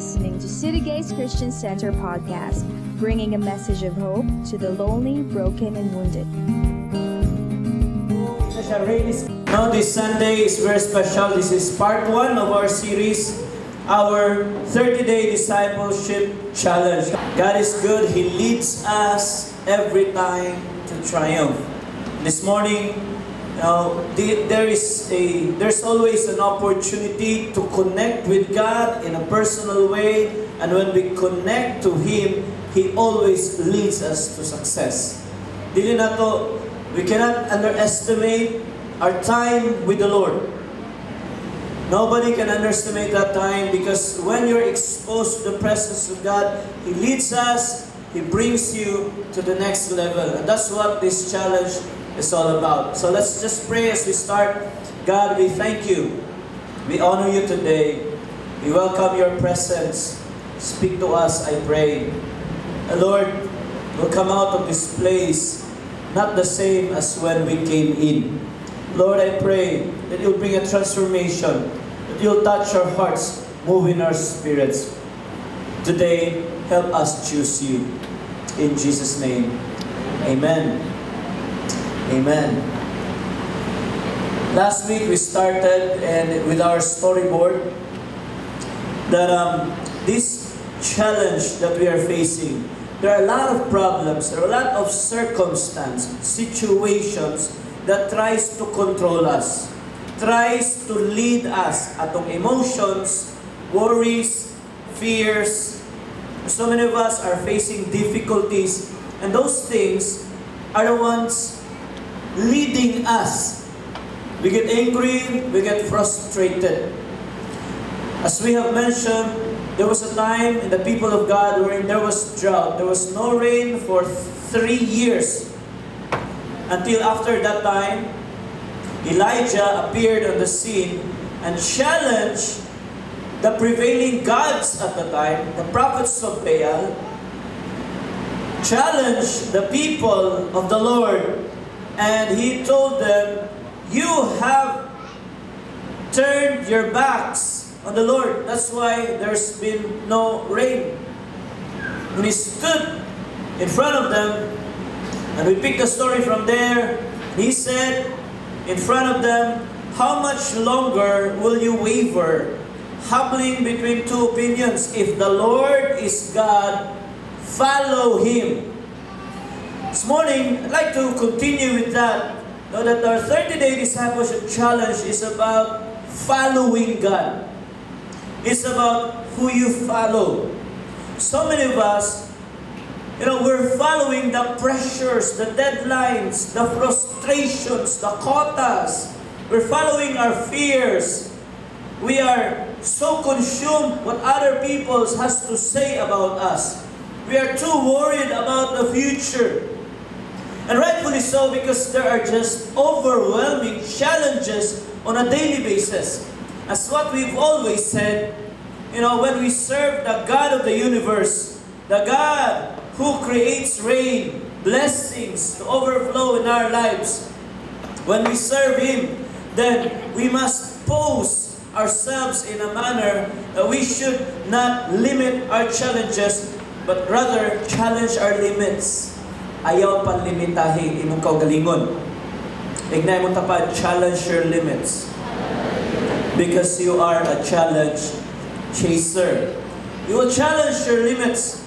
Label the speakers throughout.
Speaker 1: listening to City Gates Christian Center podcast, bringing a message of hope to the lonely, broken, and wounded.
Speaker 2: Now this Sunday is very special. This is part 1 of our series, our 30-day discipleship challenge. God is good. He leads us every time to triumph. This morning, there's always an opportunity to connect with God in a personal way, and when we connect to Him, He always leads us to success. We cannot underestimate our time with the Lord. Nobody can underestimate that time, because when you're exposed to the presence of God, He leads us, He brings you to the next level. And that's what this challenge is all about. So let's just pray as we start. God, we thank you. We honor you today. We welcome your presence. Speak to us, I pray. And Lord, we'll come out of this place not the same as when we came in. Lord, I pray that you'll bring a transformation, that you'll touch our hearts, move in our spirits. Today, help us choose you. In Jesus' name, amen. Amen. Last week we started with our storyboard that this challenge that we are facing, there are a lot of problems, there are a lot of circumstances, situations that tries to control us, tries to lead us. Atong emotions, worries, fears. So many of us are facing difficulties, and those things are the ones leading us. We get angry, we get frustrated. As we have mentioned, there was a time in the people of God wherein there was drought. There was no rain for 3 years. Until after that time, Elijah appeared on the scene and challenged the prevailing gods at the time, the prophets of Baal, challenged the people of the Lord, and he told them, you have turned your backs on the Lord. That's why there's been no rain. When he stood in front of them, and we pick the story from there, he said in front of them, how much longer will you waver, hobbling between two opinions? If the Lord is God, follow Him. This morning, I'd like to continue with that. Know that our 30-day discipleship challenge is about following God. It's about who you follow. So many of us, we're following the pressures, the deadlines, the frustrations, the quotas. We're following our fears. We are so consumed what other people has to say about us. We are too worried about the future. And rightfully so, because there are just overwhelming challenges on a daily basis. As what we've always said, when we serve the God of the universe, the God who creates rain, blessings to overflow in our lives, when we serve Him, then we must pose ourselves in a manner that we should not limit our challenges, but rather challenge our limits. Ayaw panlimitahin imong kaugalingon. Ignay mo tapad, challenge your limits. Because you are a challenge chaser. You will challenge your limits.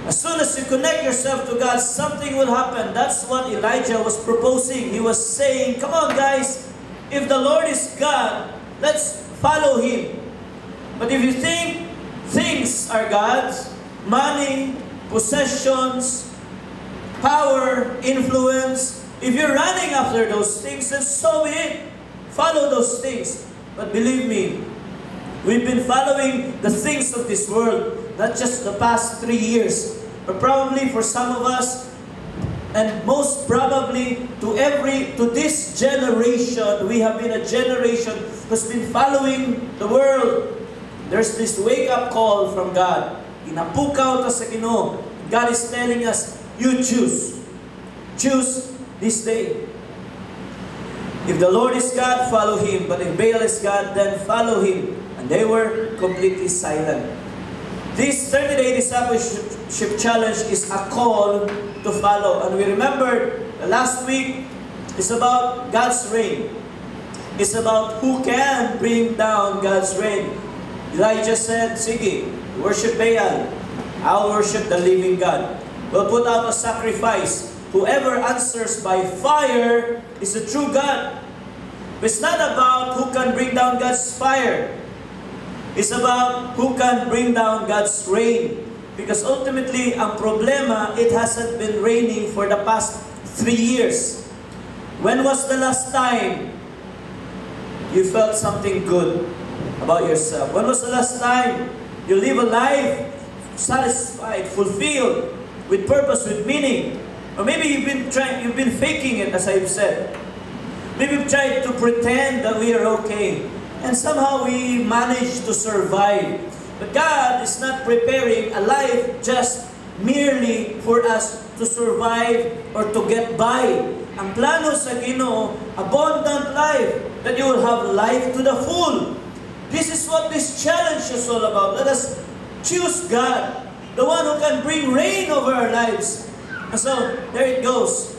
Speaker 2: As soon as you connect yourself to God, something will happen. That's what Elijah was proposing. He was saying, come on guys, if the Lord is God, let's follow Him. But if you think things are God's, money, possessions, power, influence, if you're running after those things, then so be it. Follow those things. But believe me, we've been following the things of this world, not just the past 3 years, but probably for some of us, and most probably to this generation, we have been a generation who's been following the world. There's this wake-up call from God. Inapukaw ta sa Ginoo. God is telling us, you choose. Choose this day. If the Lord is God, follow Him. But if Baal is God, then follow him. And they were completely silent. This 30-day discipleship challenge is a call to follow. And we remember last week is about God's reign. It's about who can bring down God's reign. Elijah said, sige, worship Baal. I'll worship the living God. We'll put out a sacrifice. Whoever answers by fire is the true God. It's not about who can bring down God's fire. It's about who can bring down God's rain. Because ultimately, ang problema, it hasn't been raining for the past 3 years. When was the last time you felt something good about yourself? When was the last time you live a life satisfied, fulfilled, with purpose, with meaning? Or maybe you've been faking it, as I've said. Maybe you've tried to pretend that we are okay. And somehow we manage to survive. But God is not preparing a life just merely for us to survive or to get by. Ang plano sa Ginoo, abundant life, that you will have life to the full. This is what this challenge is all about. Let us choose God, the one who can bring rain over our lives. And so, there it goes.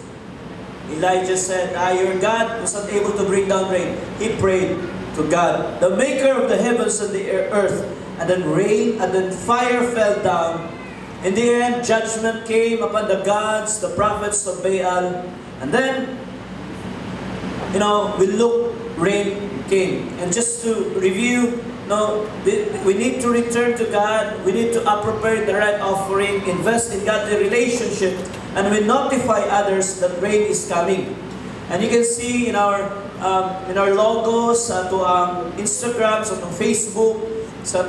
Speaker 2: Elijah said, your God was not able to bring down rain. He prayed to God, the maker of the heavens and the earth. And then rain, and then fire fell down. In the end, judgment came upon the gods, the prophets of Baal. And then, we look, rain came. And just to review, we need to return to God. We need to appropriate the right offering, invest in godly relationship, and we notify others that rain is coming. And you can see in our logos, sa Instagram, sa Facebook, sa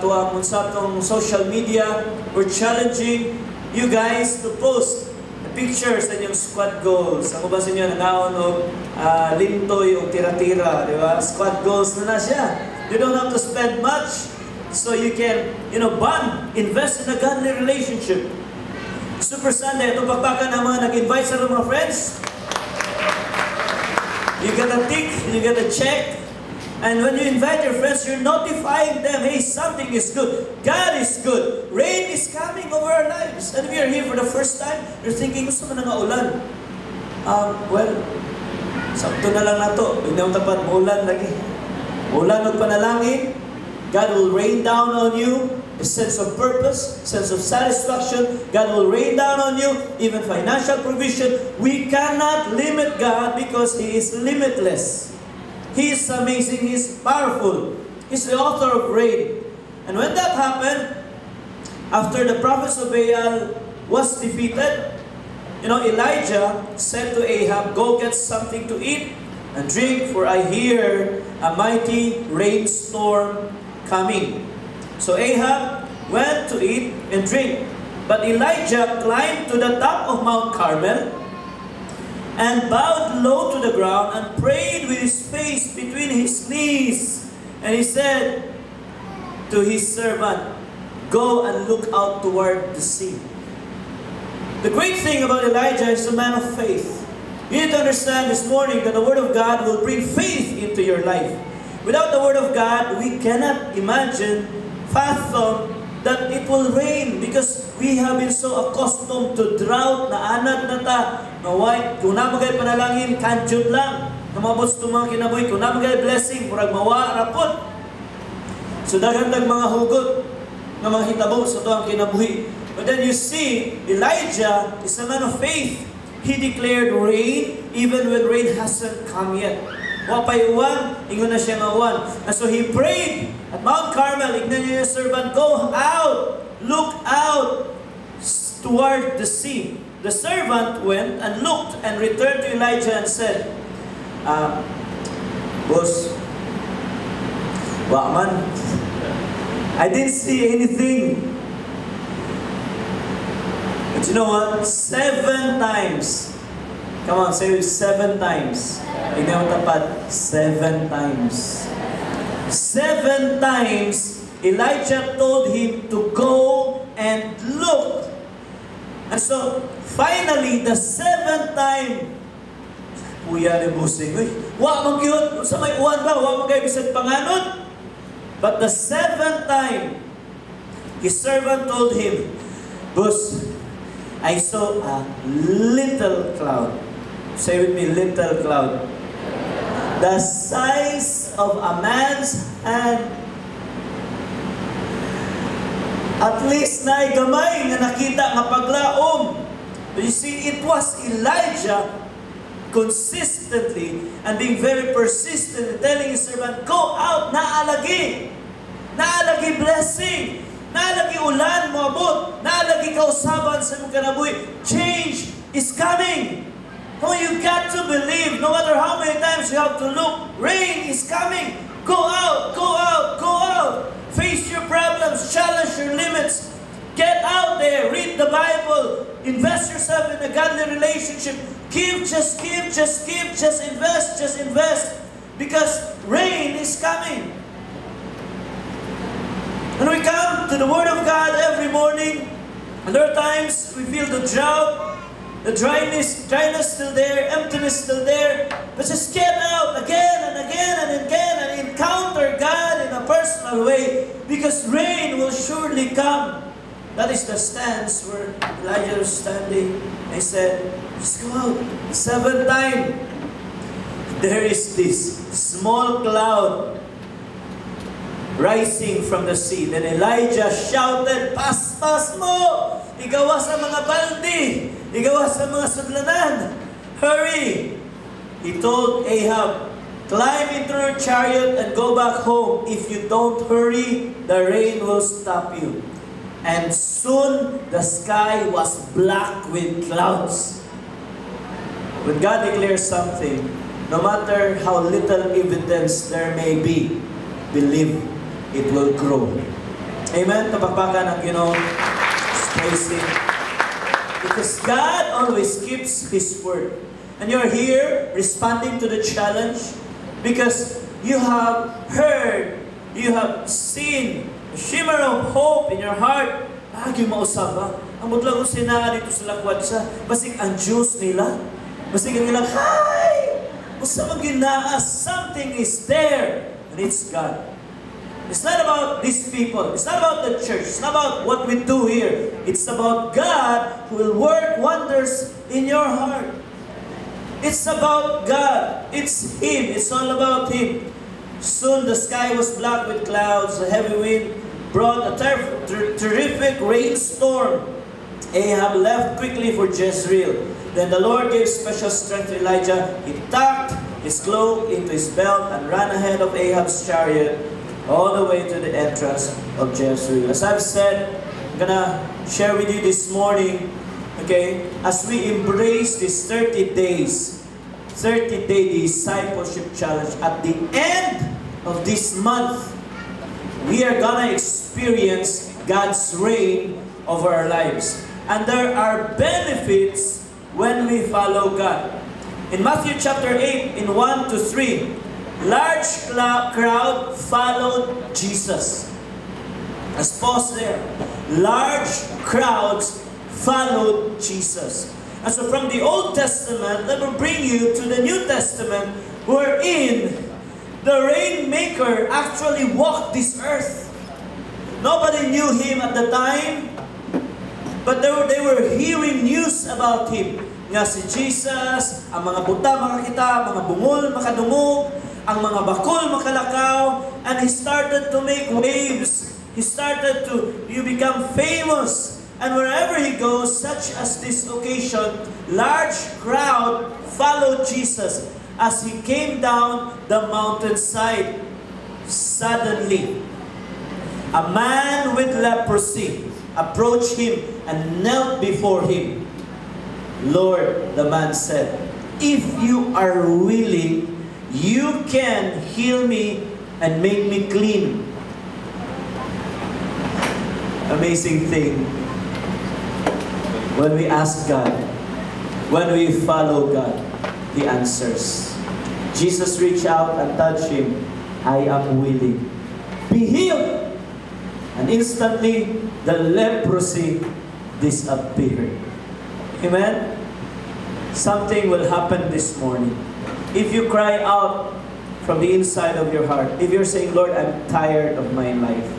Speaker 2: social media, we're challenging you guys to post the pictures sa inyong squad goals. Ako ba sa inyo nangaon o lintoy o tira-tira, di ba? Squad goals na siya. You don't have to spend much, so you can, bond, invest in a godly relationship. Super Sunday, ito bakbakan na mga nag-invite sa mga friends. You gotta tick, you gotta check. And when you invite your friends, you're notifying them, hey, something is good. God is good. Rain is coming over our lives. And if you're here for the first time, you're thinking, gusto mo na nga ulan. Sakto na lang na to. Biglang tapat, maulan lagi. Ulan ng panalangin. God will rain down on you a sense of purpose, sense of satisfaction. God will rain down on you, even financial provision. We cannot limit God because He is limitless. He is amazing, He is powerful. He's the author of rain. And when that happened, after the prophets of Baal was defeated, Elijah said to Ahab, go get something to eat and drink, for I hear a mighty rainstorm coming. So Ahab went to eat and drink. But Elijah climbed to the top of Mount Carmel and bowed low to the ground and prayed with his face between his knees. And he said to his servant, go and look out toward the sea. The great thing about Elijah is a man of faith. You need to understand this morning that the Word of God will bring faith into your life. Without the Word of God, we cannot imagine, fathom, that it will rain because we have been so accustomed to drought na anad na ta. Kung namagay panalangin, kanjud lang. Namabot sa mga kinabuhi. Kung namagay blessing, murag mawa, rapot. So daghandag mga hugot na mga hitabo sa ito ang kinabuhi. But then you see, Elijah is a man of faith. He declared rain even when rain hasn't come yet. Wapay uwan, ingon na siya nga uwan. And so he prayed at Mount Carmel. Ignan niya yung servant, go out, look out toward the sea. The servant went and looked and returned to Elijah and said, boss, man, I didn't see anything. But you know what? 7 times. Come on, say it 7 times. Ignan mo tapat, 7 times. 7 times, Elijah told him to go and look. And so, finally, the 7th time, kuya ni busing, wa man gyud sa may uwan ba, wa man kay bisag panganod. But the 7th time, his servant told him, Boss, I saw a little cloud. Say with me, little cloud. The size of a man's hand. At least na gamay nga nakita nga paglaom. But you see, it was Elijah consistently and being very persistent in telling his servant, go out, naalagi. Naalagi blessing. Naalagi ulan mo abot. Naalagi kausaban sa mong kanabuhi. Change is coming. Oh, you got to believe, no matter how many times you have to look, rain is coming. Go out, go out, go out. Face your problems, challenge your limits. Get out there, read the Bible, invest yourself in a godly relationship. Give, just invest. Because rain is coming. And we come to the Word of God every morning, and there are times we feel the drought, the dryness still there, emptiness still there. But just get out again and again and again and encounter God in a personal way, because rain will surely come. That is the stance where Elijah was standing. He said, just go out. 7th time, there is this small cloud rising from the sea. Then Elijah shouted, Paspas mo! Igawa sa mga baldi! Igawa sa mga sudlanan! Hurry! He told Ahab, climb into your chariot and go back home. If you don't hurry, the rain will stop you. And soon the sky was black with clouds. When God declares something, no matter how little evidence there may be, believe it will grow. Amen? Tapakpakan ang Ginoo. Praise Him. Because God always keeps His word. And you're here responding to the challenge because you have heard, you have seen a shimmer of hope in your heart. Yung mausap ba? Ang mutlang kung sinaan dito sa lakwat sa basig ang Diyos nila. Basig ang ilang, hi! Usap ang ginaas. Something is there. And it's God. It's not about these people. It's not about the church. It's not about what we do here. It's about God who will work wonders in your heart. It's about God. It's Him. It's all about Him. Soon the sky was black with clouds. A heavy wind brought a terrific rainstorm. Ahab left quickly for Jezreel. Then the Lord gave special strength to Elijah. He tucked his cloak into his belt and ran ahead of Ahab's chariot all the way to the entrance of Jezreel. As I've said, I'm gonna share with you this morning, okay, as we embrace this 30-day discipleship challenge, at the end of this month, we are gonna experience God's reign over our lives. And there are benefits when we follow God. In Matthew chapter 8, in 1 to 3, large crowd followed Jesus. Let's pause there. Large crowds followed Jesus. And so from the Old Testament, let me bring you to the New Testament, wherein the Rainmaker actually walked this earth. Nobody knew Him at the time, but they were hearing news about Him. Nga si Jesus, ang mga buta makakita, mga bungol makadungog, ang mga bakol makalakaw, and He started to make waves. He started to become famous. And wherever He goes, such as this occasion, large crowd followed Jesus as He came down the mountainside. Suddenly, a man with leprosy approached Him and knelt before Him. Lord, the man said, if you are willing, you can heal me and make me clean. Amazing thing. When we ask God, when we follow God, He answers. Jesus reached out and touched him. I am willing. Be healed. And instantly, the leprosy disappeared. Amen? Something will happen this morning. If you cry out from the inside of your heart, if you're saying, Lord, I'm tired of my life.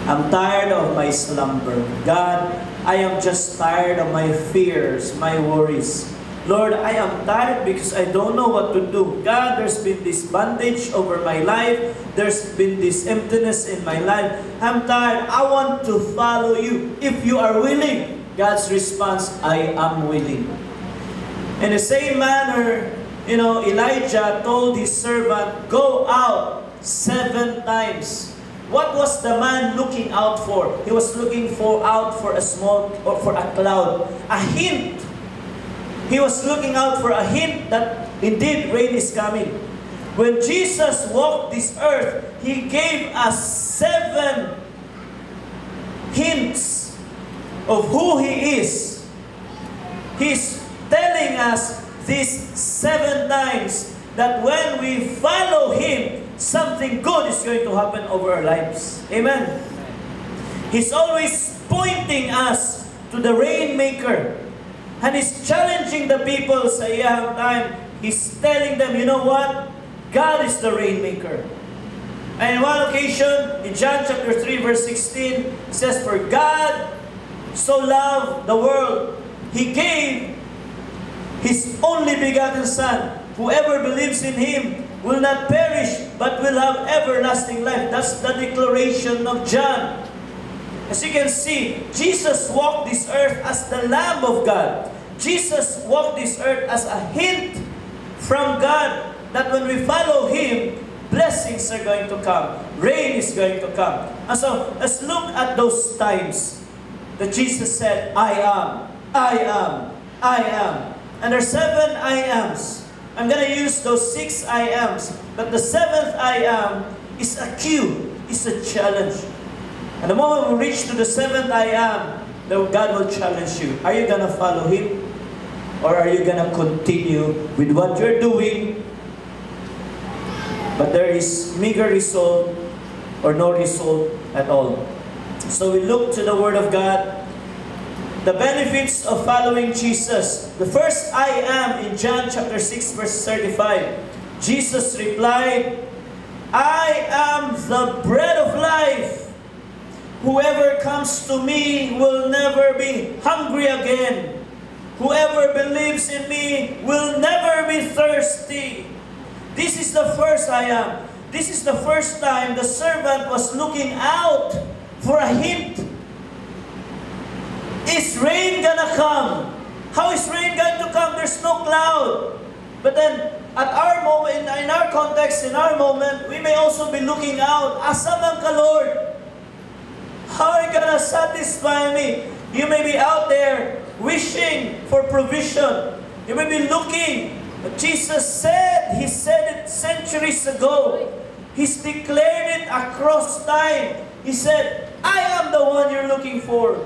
Speaker 2: I'm tired of my slumber. God, I am just tired of my fears, my worries. Lord, I am tired because I don't know what to do. God, there's been this bondage over my life. There's been this emptiness in my life. I'm tired. I want to follow you. If you are willing, God's response, I am willing. In the same manner, Elijah told his servant, go out 7 times. What was the man looking out for? He was looking out for a small, or for a cloud, a hint. He was looking out for a hint that indeed rain is coming. When Jesus walked this earth, He gave us 7 hints of who He is. He's telling us these 7 times that when we follow Him, something good is going to happen over our lives. Amen. He's always pointing us to the Rainmaker. And He's challenging the people sa iyang time. He's telling them, you know what? God is the Rainmaker. And in one occasion, in John chapter 3 verse 16, it says, for God so loved the world, He gave His only begotten Son. Whoever believes in Him will not perish, but will have everlasting life. That's the declaration of John. As you can see, Jesus walked this earth as the Lamb of God. Jesus walked this earth as a hint from God that when we follow Him, blessings are going to come. Rain is going to come. And so, let's look at those times that Jesus said, I am, I am, I am. And there are 7 I ams. I'm going to use those 6 I ams. But the 7th I am is a cue, is a challenge. And the moment we reach to the 7th I am, God will challenge you. Are you going to follow Him? Or are you going to continue with what you're doing, but there is meager result or no result at all? So we look to the Word of God. The benefits of following Jesus. The first I am in John chapter 6 verse 35. Jesus replied, I am the bread of life. Whoever comes to me will never be hungry again. Whoever believes in me will never be thirsty. This is the first I am. This is the first time the servant was looking out for a hint. Is rain gonna come? How is rain going to come? There's no cloud. But then, at our moment, in our context, in our moment, we may also be looking out. Asa man ka, Lord? How are you gonna satisfy me? You may be out there wishing for provision. You may be looking. But Jesus said, He said it centuries ago. He's declared it across time. He said, I am the one you're looking for.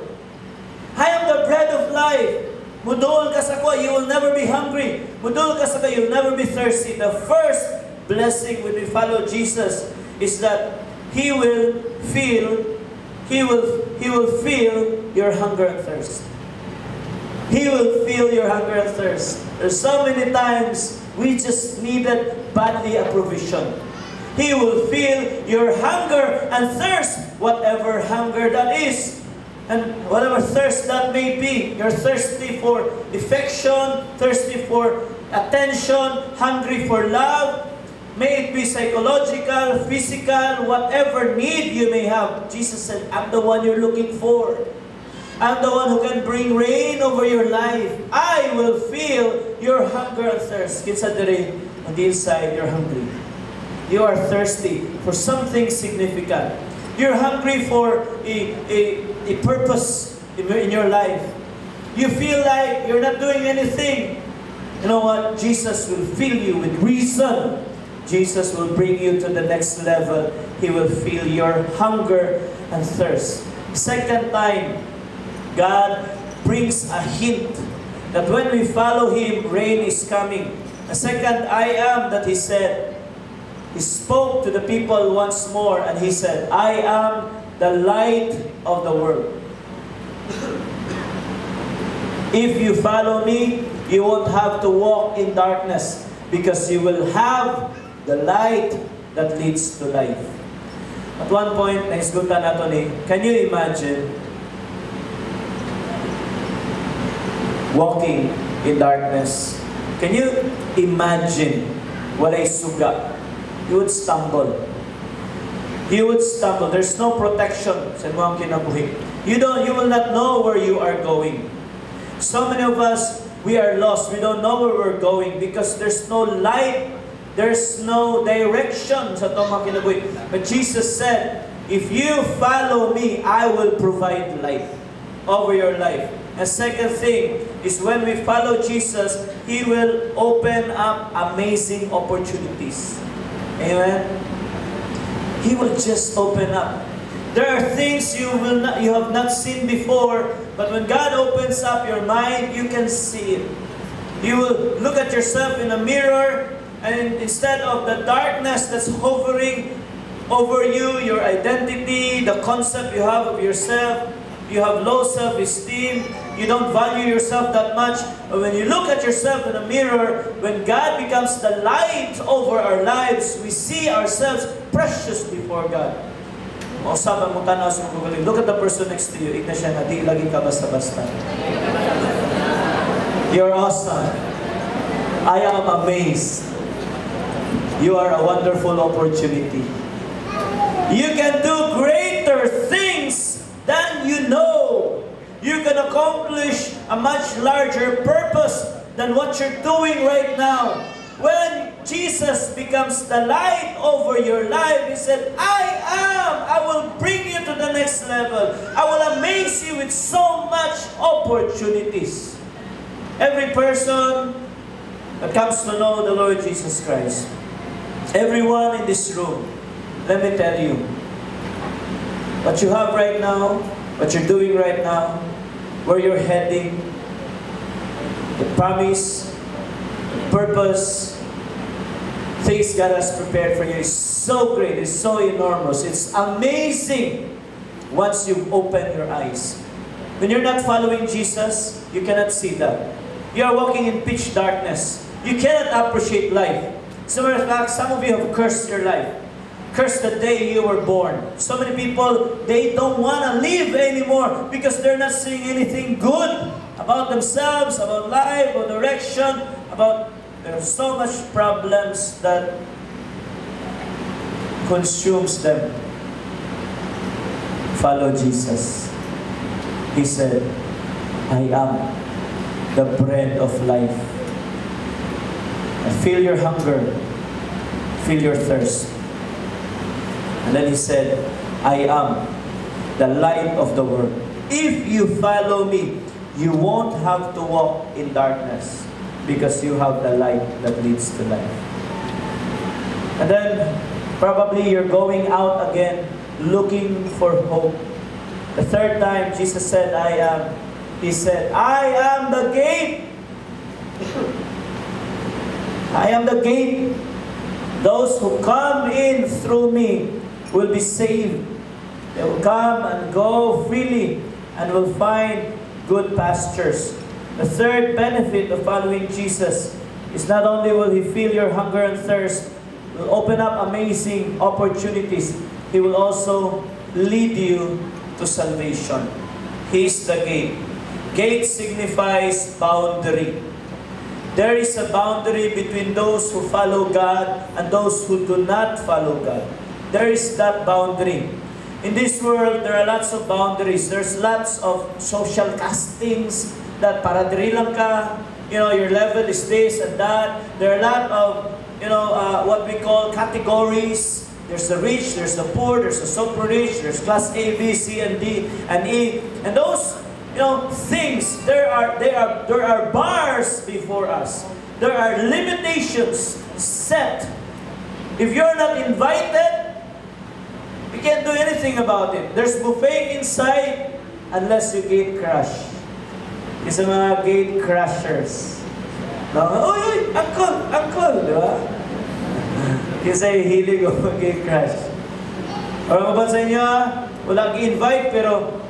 Speaker 2: I am the bread of life. Mudol ka sa ko, you will never be hungry. Mudol ka sa ko, you'll never be thirsty. The first blessing when we follow Jesus is that He will feel your hunger and thirst. He will feel your hunger and thirst. There's so many times we just needed badly a provision. He will feel your hunger and thirst, whatever hunger that is. And whatever thirst that may be, you're thirsty for affection, thirsty for attention, hungry for love, may it be psychological, physical, whatever need you may have. Jesus said, I'm the one you're looking for. I'm the one who can bring rain over your life. I will feel your hunger and thirst. Kinsa diri, on the inside, you're hungry. You are thirsty for something significant. You're hungry for a purpose in your life. You feel like you're not doing anything. You know what? Jesus will fill you with reason. Jesus will bring you to the next level. He will fill your hunger and thirst. Second time, God brings a hint that when we follow Him, rain is coming. The second I am that He said, He spoke to the people once more and He said, I am the light of the world. If you follow me, you won't have to walk in darkness because you will have the light that leads to life. At one point, naisgutan nato ni, can you imagine walking in darkness? Can you imagine walay suga? You would stumble. You would stumble. There's no protection sa mga kinabuhi. You will not know where you are going. So many of us, we are lost. We don't know where we're going because there's no light. There's no direction sa itong mga kinabuhi. But Jesus said, if you follow me, I will provide light over your life. And second thing is when we follow Jesus, He will open up amazing opportunities. Amen? He will just open up. There are things you have not seen before, but when God opens up your mind, you can see it. You will look at yourself in a mirror, and instead of the darkness that's hovering over you, your identity, the concept you have of yourself, you have low self-esteem, you don't value yourself that much. But when you look at yourself in a mirror, when God becomes the light over our lives, we see ourselves precious before God. Mausapang mo tanaw sa mga. Look at the person next to you. Igna siya na di lagi ka basta-basta. You're awesome. I am amazed. You are a wonderful opportunity. You can do greater things than you know. You can accomplish a much larger purpose than what you're doing right now. When Jesus becomes the light over your life, He said, I will bring you to the next level. I will amaze you with so much opportunities. Every person that comes to know the Lord Jesus Christ, everyone in this room, let me tell you, what you have right now, what you're doing right now, where you're heading, the promise, the purpose, things God has prepared for you is so great, it's so enormous, it's amazing once you've opened your eyes. When you're not following Jesus, you cannot see that. You are walking in pitch darkness. You cannot appreciate life. As a matter of fact, some of you have cursed your life. Cursed the day you were born. So many people, they don't want to live anymore because they're not seeing anything good about themselves, about life, about direction, about... There are so much problems that consumes them. Follow Jesus. He said, I am the bread of life. I feel your hunger, feel your thirst. And then He said, I am the light of the world. If you follow me, you won't have to walk in darkness because you have the light that leads to life. And then, probably you're going out again looking for hope. The third time, Jesus said, I am. He said, I am the gate. I am the gate. Those who come in through me will be saved. They will come and go freely and will find good pastures. The third benefit of following Jesus is not only will He fill your hunger and thirst, will open up amazing opportunities, He will also lead you to salvation. He is the gate. Gate signifies boundary. There is a boundary between those who follow God and those who do not follow God. There is that boundary. In this world, there are lots of boundaries. There's lots of social castings that para diri lang ka, your level is this and that. There are a lot of, what we call categories. There's the rich, there's the poor, there's the super rich, there's class A, B, C, and D, and E. And those, things, there are bars before us. There are limitations set. If you're not invited, you can't do anything about it. There's buffet inside unless you gate crash. Yung sa mga gate crashers. Uy, uncle, di ba? Kasi hilig o gate crash. Or ba sa inyo, walang i-invite pero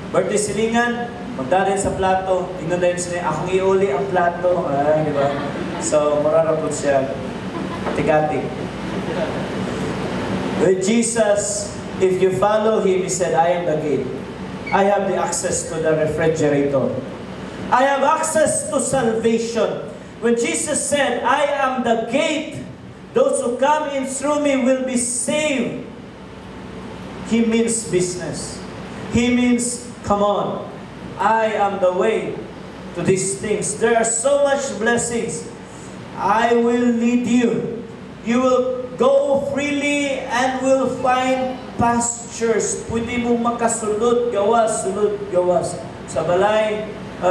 Speaker 2: birthday silingan, magdalhin sa plato, tingnan dahil sila, akong iuli ang plato. Di ba? So, mararapot siya. Tikati. With Jesus, If you follow Him, He said, I am the gate. I have the access to the refrigerator. I have access to salvation. When Jesus said, I am the gate, those who come in through me will be saved. He means business. He means, come on, I am the way to these things. There are so much blessings. I will lead you. You will go freely and will find pastures. Pwede mo makasulod, gawas, sulod, gawas. Sa balay,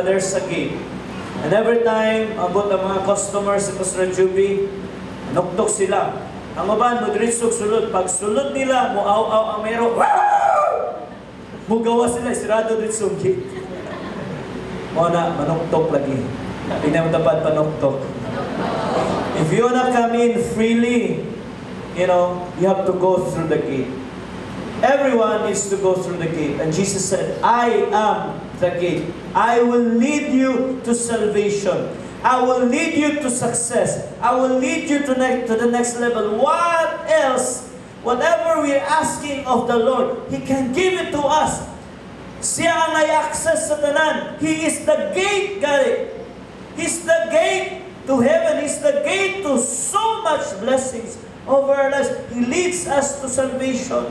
Speaker 2: there's a gate. And every time, abot ang mga customers sa Pastor Juby, nuktok sila. Ang uban, madritsog sulod. Pag sulod nila, muaw-aw ang mayro. Mugawa sila, isirado dritsog gate. Muna, manuktok lagi. Tingnan mo dapat panuktok. If you wanna come in freely, you have to go through the gate. Everyone needs to go through the gate. And Jesus said, I am the gate. I will lead you to salvation. I will lead you to success. I will lead you to the next level. What else? Whatever we're asking of the Lord, He can give it to us. Siya ang may access sa tanan. He is the gate, guys. He's the gate to heaven. He's the gate to so much blessings over our lives. He leads us to salvation.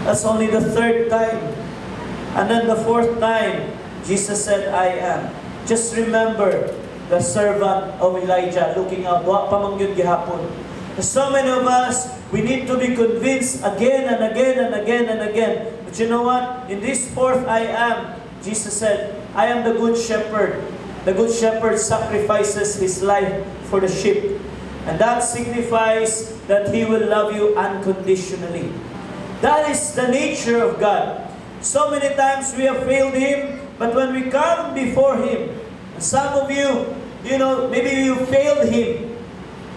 Speaker 2: That's only the third time. And then the fourth time, Jesus said, I am. Just remember the servant of Elijah looking up. Wa pa man gyud gihapon. So many of us, we need to be convinced again and again and again and again. But you know what? In this fourth I am, Jesus said, I am the good shepherd. The good shepherd sacrifices his life for the sheep. And that signifies that He will love you unconditionally. That is the nature of God. So many times we have failed Him, but when we come before Him, some of you, maybe you failed Him.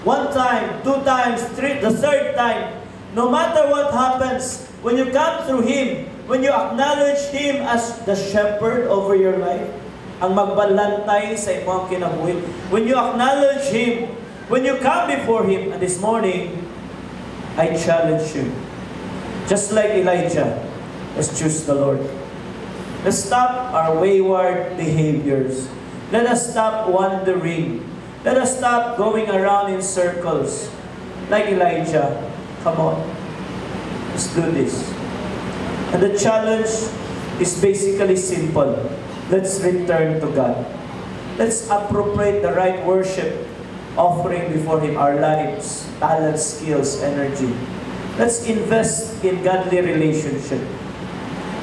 Speaker 2: One time, two times, the third time. No matter what happens, when you come through Him, when you acknowledge Him as the shepherd over your life, ang magbalantay sa imong kinabuhi. When you acknowledge Him, when you come before Him, and this morning, I challenge you. Just like Elijah, let's choose the Lord. Let's stop our wayward behaviors. Let us stop wandering. Let us stop going around in circles. Like Elijah. Come on. Let's do this. And the challenge is basically simple. Let's return to God. Let's appropriate the right worship offering before Him, our lives, talents, skills, energy. Let's invest in godly relationship.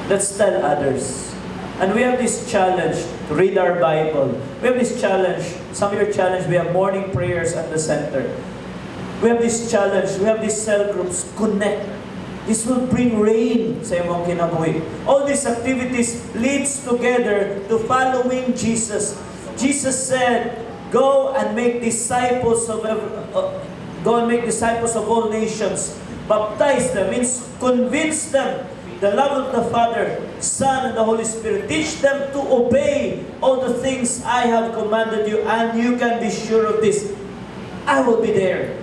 Speaker 2: Let's tell others. And we have this challenge to read our Bible. We have this challenge, some of your challenge, we have morning prayers at the center. We have this challenge, we have these cell groups, connect. This will bring rain sa imong kinabuhi. All these activities leads together to following Jesus. Jesus said, go and make disciples of all nations. Baptize them means convince them the love of the Father, Son, and the Holy Spirit. Teach them to obey all the things I have commanded you, and you can be sure of this. I will be there.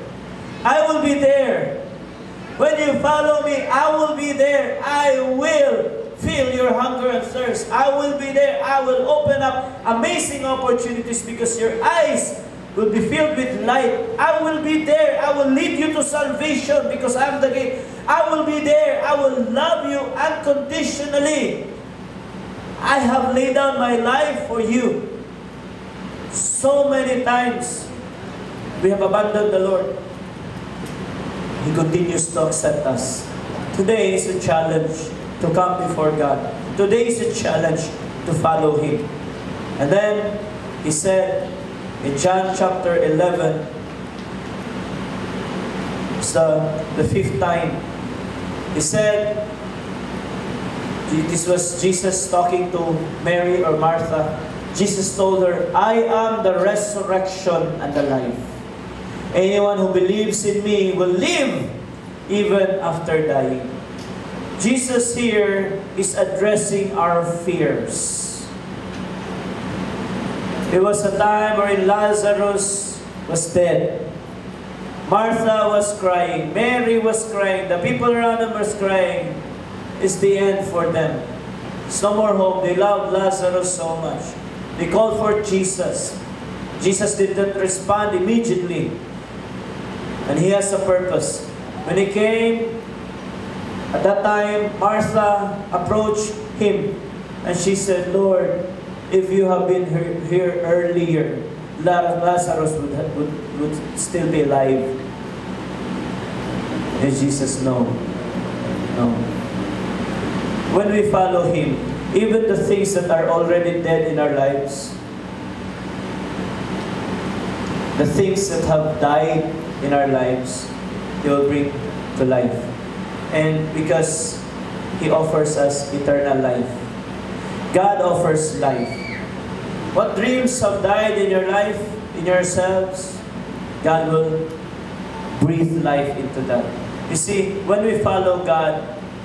Speaker 2: I will be there. When you follow me, I will be there. I will fill your hunger and thirst. I will be there. I will open up amazing opportunities because your eyes will be filled with light. I will be there. I will lead you to salvation because I am the gate. I will be there. I will love you unconditionally. I have laid down my life for you. So many times we have abandoned the Lord. He continues to accept us. Today is a challenge to come before God. Today is a challenge to follow Him. And then He said in John chapter 11, it's the fifth time, He said, this was Jesus talking to Mary or Martha. Jesus told her, I am the resurrection and the life. Anyone who believes in me will live even after dying. Jesus here is addressing our fears. There was a time wherein Lazarus was dead. Martha was crying. Mary was crying. The people around them was crying. It's the end for them. It's no more hope. They loved Lazarus so much. They called for Jesus. Jesus did not respond immediately. And He has a purpose. When He came, at that time, Martha approached Him. And she said, Lord, if you have been here earlier, Lazarus would still be alive. And Jesus, no. No. When we follow Him, even the things that are already dead in our lives, the things that have died in our lives, He will bring to life. And because He offers us eternal life. God offers life. What dreams have died in your life, in yourselves, God will breathe life into that. You see, when we follow God,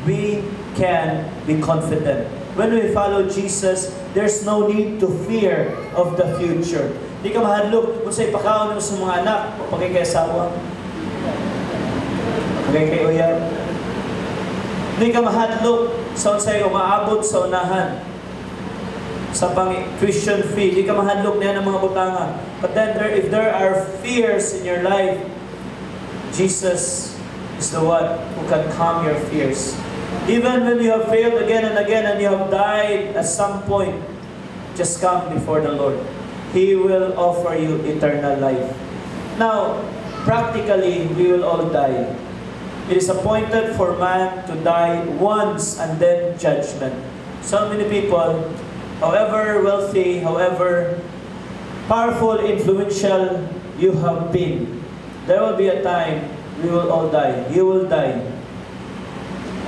Speaker 2: we can be confident. When we follow Jesus, there's no need to fear of the future. Di ka mahadlok kung sa'y pakaon mo sa mga anak, o pagay kay asawa, pagay kay uyab. Di ka mahadlok sa sa'y umaabot sa unahan. Sa pang-tuition fee, di ka mahadlok niya ng mga butanga. But then, if there are fears in your life, Jesus is the one who can calm your fears. Even when you have failed again and again and you have died at some point, just come before the Lord. He will offer you eternal life. Now, practically, we will all die. It is appointed for man to die once and then judgment. So many people, however wealthy, however powerful, influential you have been, there will be a time we will all die. You will die.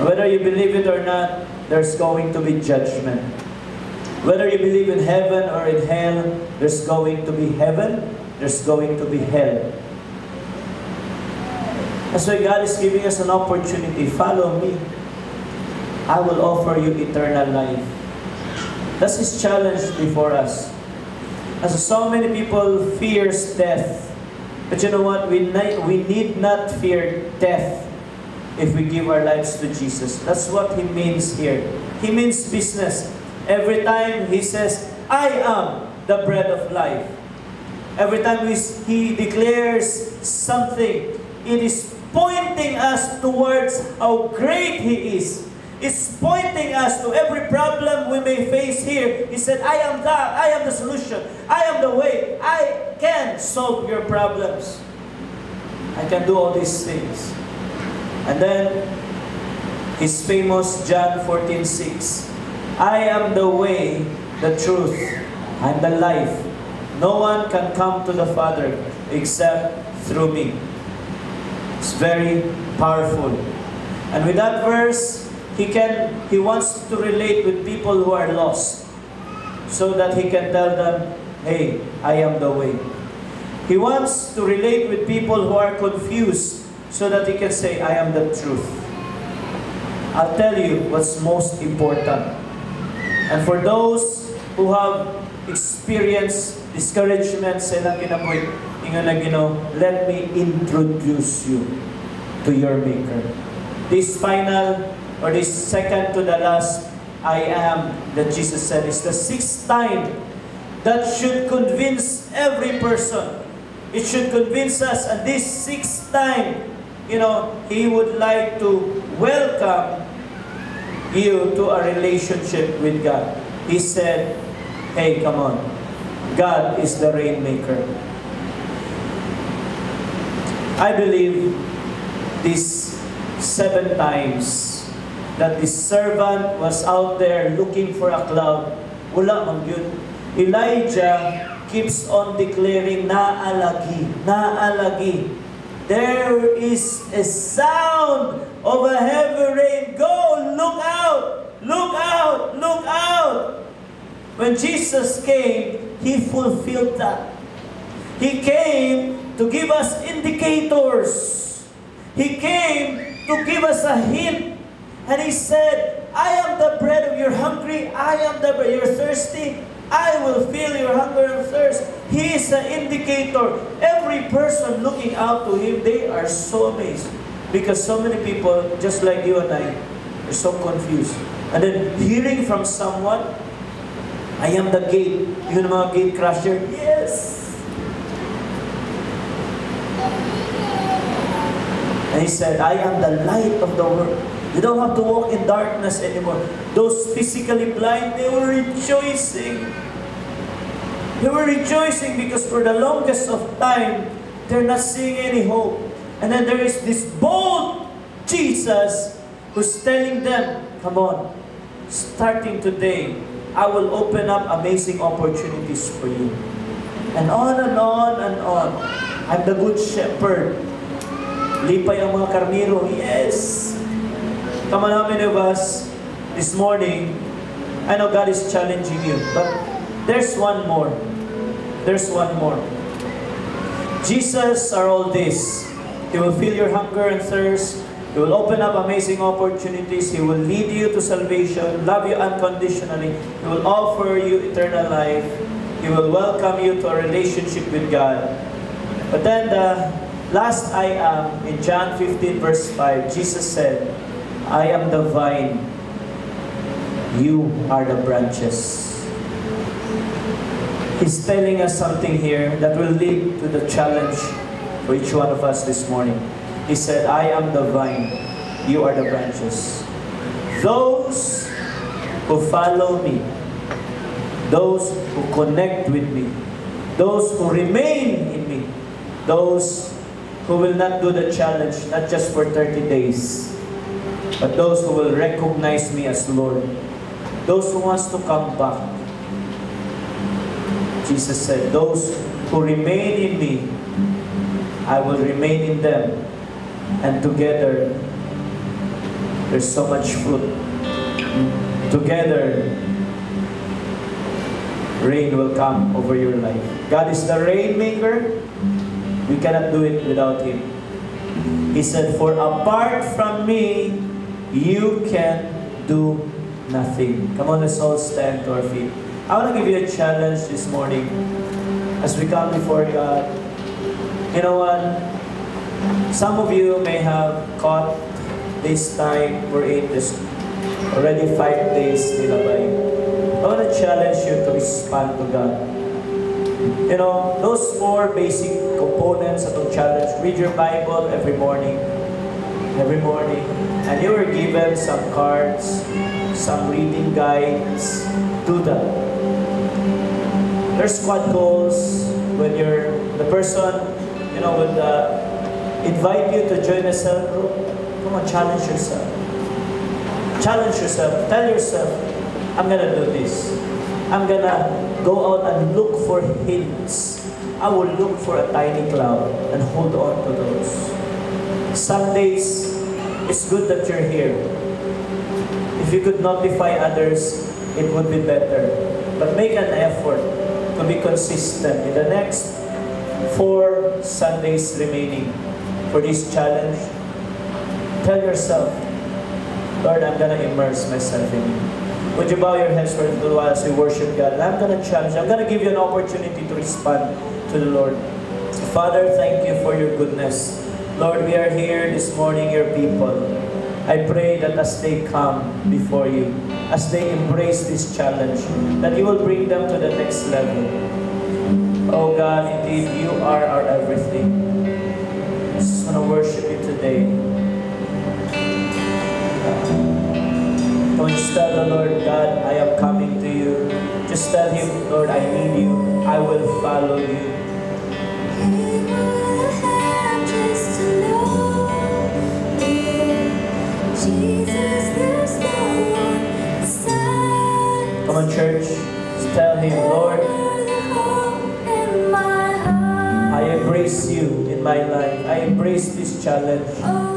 Speaker 2: Whether you believe it or not, there's going to be judgment. Whether you believe in heaven or in hell, there's going to be heaven, there's going to be hell. That's why God is giving us an opportunity. Follow me. I will offer you eternal life. That's His challenge before us. As so many people fears death. But you know what? We need not fear death if we give our lives to Jesus. That's what He means here. He means business. Every time He says, I am the bread of life. Every time He declares something, it is pointing us towards how great He is. It's pointing us to every problem we may face here. He said, I am the solution. I am the way. I can solve your problems. I can do all these things. And then, His famous John 14:6. I am the way, the truth, and the life. No one can come to the Father except through me. It's very powerful. And with that verse, He wants to relate with people who are lost, so that He can tell them, hey, I am the way. He wants to relate with people who are confused, so that He can say, I am the truth. I'll tell you what's most important. And for those who have experienced discouragement, say lang kinapoy, ingon lang let me introduce you to your Maker. This final, or this second to the last, I am, that Jesus said, is the sixth time that should convince every person. It should convince us, and this sixth time, He would like to welcome you to a relationship with God. He said, hey, come on. God is the Rainmaker. I believe these 7 times that the servant was out there looking for a cloud, wala man yun. Elijah keeps on declaring, naalagi, naalagi. There is a sound of a heavy rain. Go, look out, look out, look out. When Jesus came, He fulfilled that. He came to give us indicators. He came to give us a hint. And He said, I am the bread of you're hungry. I am the bread. You're thirsty. I will fill your hunger and thirst. He is the indicator. Every person looking out to Him, they are so amazed. Because so many people, just like you and I, are so confused. And then hearing from someone, I am the gate. Yun ang mga gate crusher. Yes! And He said, I am the light of the world. You don't have to walk in darkness anymore. Those physically blind, they were rejoicing. They were rejoicing because for the longest of time, they're not seeing any hope. And then there is this bold Jesus who's telling them, come on, starting today, I will open up amazing opportunities for you. And on and on and on. I'm the good shepherd. Lipay ang mga karniro. Yes! Come on, how many of us this morning, I know God is challenging you, but there's one more. There's one more. Jesus are all this. He will fill your hunger and thirst. He will open up amazing opportunities. He will lead you to salvation, love you unconditionally. He will offer you eternal life. He will welcome you to a relationship with God. But then the last I am, in John 15 verse 5, Jesus said, I am the vine, you are the branches. He's telling us something here that will lead to the challenge for each one of us this morning. He said, I am the vine, you are the branches. Those who follow me, those who connect with me, those who remain in me, those who will not do the challenge, not just for 30 days, but those who will recognize me as Lord, those who wants to come back. Jesus said, those who remain in me, I will remain in them, and together, there's so much fruit. Together, rain will come over your life. God is the rainmaker. We cannot do it without Him. He said, for apart from me, you can do nothing. Come on, let's all stand to our feet. I want to give you a challenge this morning as we come before God. You know what? Some of you may have caught this time we're in this already 5 days nilabay. I want to challenge you to respond to God. You know, those 4 basic components of the challenge. Read your Bible every morning. Every morning. And you were given some cards, some reading guides. Do that. There's squad goals when you're the person, you know, would invite you to join a cell group. Come on, challenge yourself. Challenge yourself. Tell yourself, I'm gonna do this. I'm gonna go out and look for hints. I will look for a tiny cloud and hold on to those. Sundays, it's good that you're here. If you could notify others, it would be better. But make an effort to be consistent in the next 4 Sundays remaining for this challenge. Tell yourself, Lord, I'm gonna immerse myself in you. Would you bow your heads for a little while as we worship God? And I'm gonna challenge, I'm gonna give you an opportunity to respond to the Lord. Father, thank you for your goodness. Lord, we are here this morning, your people. I pray that as they come before you, as they embrace this challenge, that you will bring them to the next level. Oh God, indeed, you are our everything. I just want to worship you today. Don't just tell the Lord, God, I am coming to you. Just tell Him, Lord, I need you. I will follow you. Come on, church. Just tell Him, Lord, I embrace you in my life. I embrace this challenge.
Speaker 3: Oh,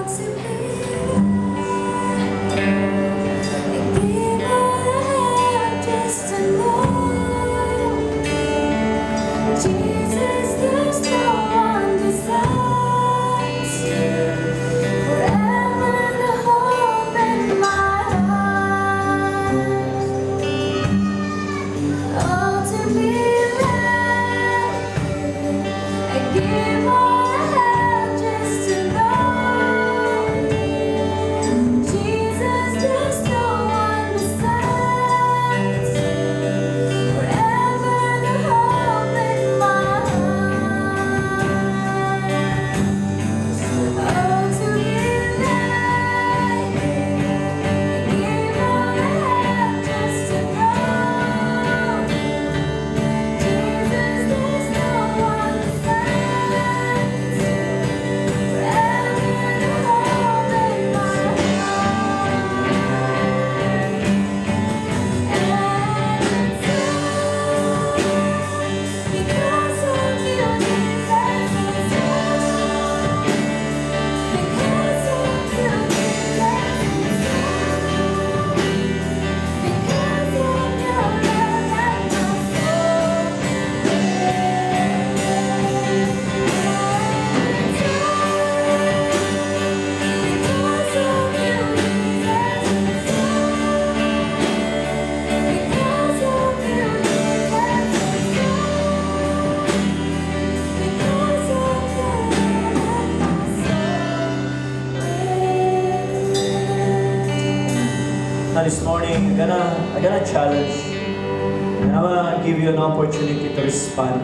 Speaker 2: Now this morning, I'm gonna challenge, and I'm gonna give you an opportunity to respond.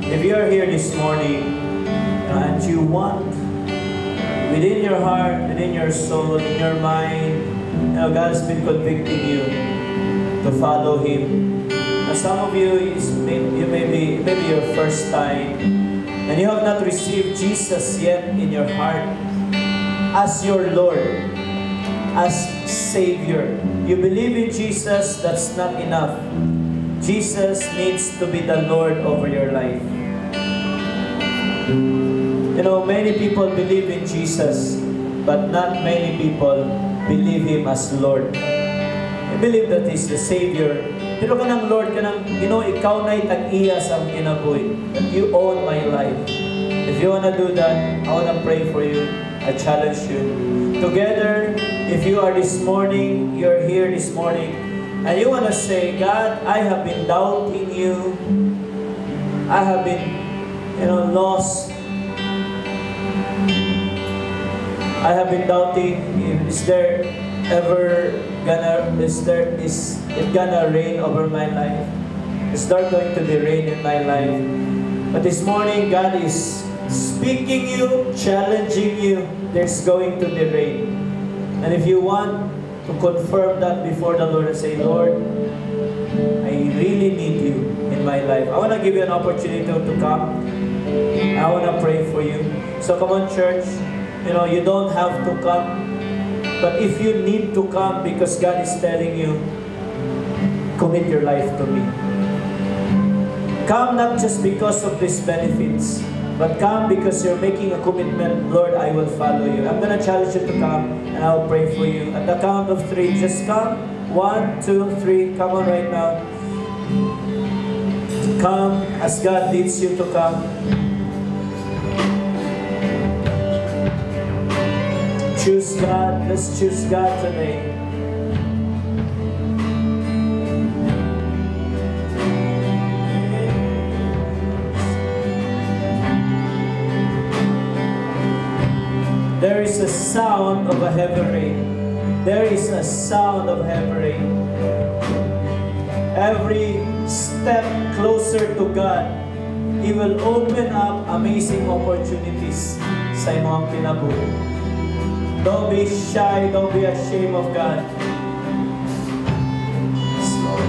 Speaker 2: If you are here this morning and you want, within your heart, within your soul, in your mind, God has been convicting you to follow Him. Now some of you, you may be your first time, and you have not received Jesus yet in your heart as your Lord, as Savior. You believe in Jesus, that's not enough. Jesus needs to be the Lord over your life. Many people believe in Jesus, but not many people believe Him as Lord. You believe that He's the Savior, pero kanang Lord, ikaw na'y tag-iya sa kinabuhi, that you own my life. If you wanna do that, I wanna pray for you. I challenge you. Together, if you are this morning, you're here this morning, and you wanna say, God, I have been doubting you. I have been, lost. I have been doubting, is it gonna rain over my life? Is there going to be rain in my life? But this morning, God is speaking you, challenging you, there's going to be rain. And if you want to confirm that before the Lord and say, Lord, I really need you in my life, I want to give you an opportunity to come. I want to pray for you. So come on, church. You don't have to come. But if you need to come because God is telling you, commit your life to me. Come not just because of these benefits, but come because you're making a commitment. Lord, I will follow you. I'm going to challenge you to come, and I'll pray for you. At the count of 3, just come. 1, 2, 3. Come on right now. Come as God leads you to come. Choose God. Let's choose God today. There is a sound of a heavy rain. There is a sound of heavy rain. Every step closer to God, He will open up amazing opportunities sa imong kinabuhi. Don't be shy, don't be ashamed of God. Yes, Lord.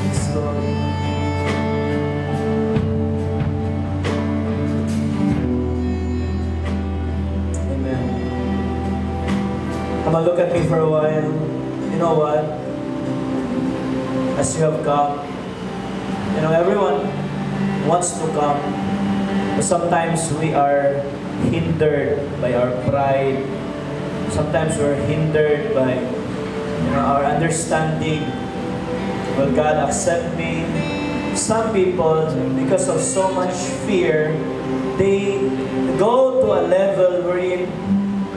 Speaker 2: Yes, Lord. Amen. Come on, look at me for a while. You know what? As you have come, everyone wants to come, but sometimes we are hindered by our pride. Sometimes we're hindered by our understanding. Will God accept me? Some people, because of so much fear, they go to a level wherein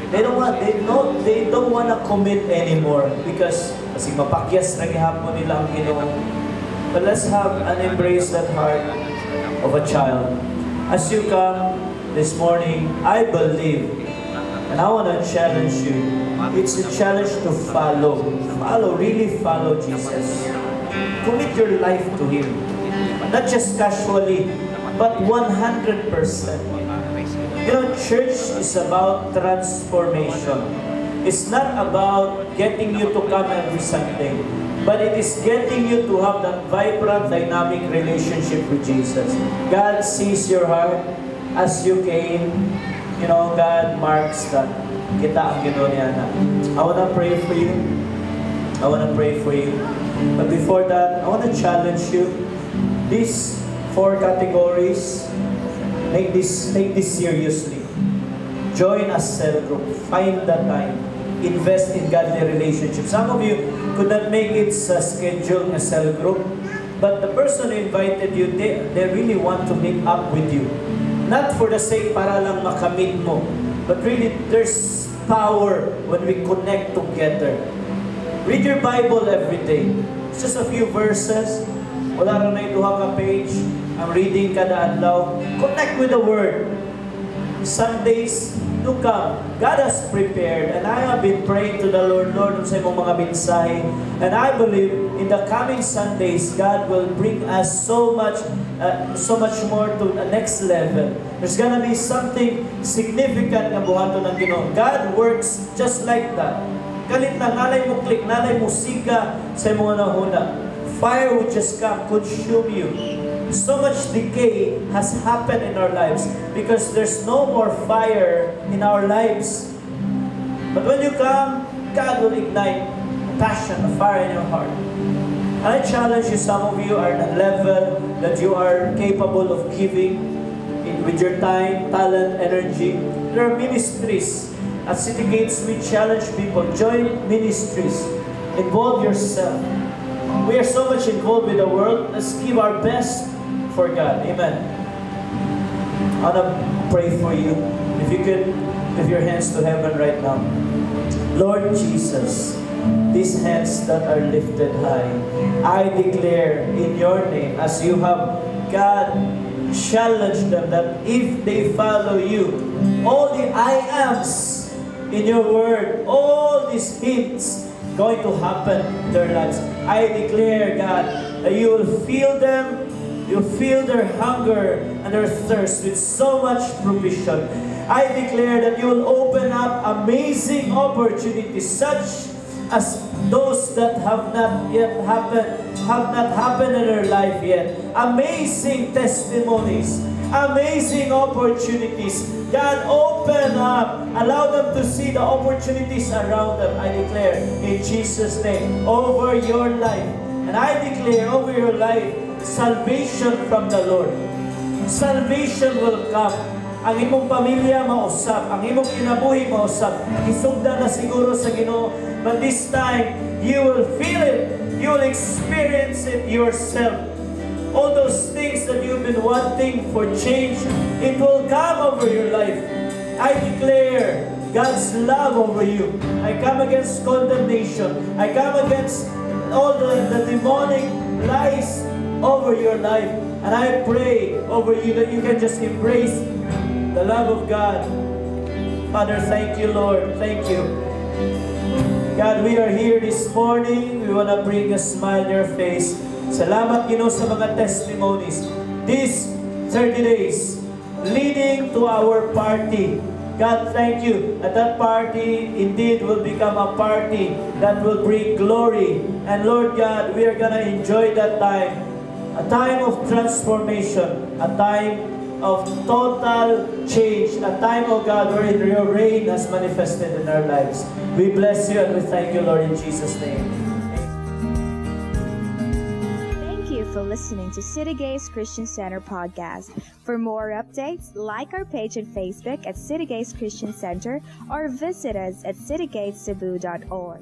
Speaker 2: they don't want to commit anymore because kasi mapakyas na gihapon nila ang Ginoo. But let's have and embrace that heart of a child. As you come this morning, I believe, and I want to challenge you. It's a challenge to follow. Really follow Jesus. Commit your life to Him. Not just casually, but 100%. Church is about transformation. It's not about getting you to come every Sunday, but it is getting you to have that vibrant, dynamic relationship with Jesus. God sees your heart as you came. God marks that. Kita ang Ginoo niya na. I want to pray for you. I want to pray for you. But before that, I want to challenge you. These 4 categories, take this seriously. Join a cell group. Find the time. Invest in godly relationships. Some of you could not make it sa schedule a cell group, but the person who invited you, they really want to meet up with you. Not for the sake para lang makamit mo, but really there's power when we connect together. Read your Bible every day. It's just a few verses. Wala ra na duha ka page. I'm reading kada adlaw. Connect with the Word. Sundays to come. God has prepared, and I have been praying to the Lord, Lord, sa imong mga mensahe. And I believe in the coming Sundays, God will bring us so much more to the next level. There's gonna be something significant na buhaton ng Ginoo. God works just like that. Kalit na nalay mo click, nalay musika sa imong nahuna. Fire would just come, consume you. So much decay has happened in our lives because there's no more fire in our lives. But when you come, God will ignite a passion, a fire in your heart. And I challenge you, some of you are at a level that you are capable of giving with your time, talent, energy. There are ministries. At City Gates, we challenge people, join ministries, involve yourself. We are so much involved with the world. Let's give our best for God. Amen. I want to pray for you. If you could lift your hands to heaven right now. Lord Jesus, these hands that are lifted high, I declare in your name, as you have, God, challenge them that if they follow you, all the I ams in your word, all these hints going to happen in their lives. I declare, God, that you will fill them, you feel their hunger and their thirst with so much provision. I declare that you will open up amazing opportunities, such as those that have not happened in their life yet. Amazing testimonies, amazing opportunities. God, open up, allow them to see the opportunities around them. I declare in Jesus' name over your life, and I declare over your life salvation from the Lord. Salvation will come. Ang imong pamilya mausap, ang imong kinabuhi mausap. Isugda na siguro sa Ginoo, but this time you will feel it. You will experience it yourself. All those things that you've been wanting for change, it will come over your life. I declare God's love over you. I come against condemnation. I come against all the demonic lies over your life. And I pray over you that you can just embrace the love of God. Father, thank you, Lord. Thank you. God, we are here this morning. We want to bring a smile on your face. Salamat, Ginoo, sa mga testimonies. These 30 days leading to our party. God, thank you. At that party, indeed, will become a party that will bring glory. And Lord God, we are going to enjoy that time. A time of transformation. A time of total change. A time, oh God, where your reign has manifested in our lives. We bless you and we thank you, Lord, in Jesus' name.
Speaker 1: For listening to City Gates Christian Center podcast. For more updates, like our page on Facebook at City Gates Christian Center or visit us at citygatescebu.org.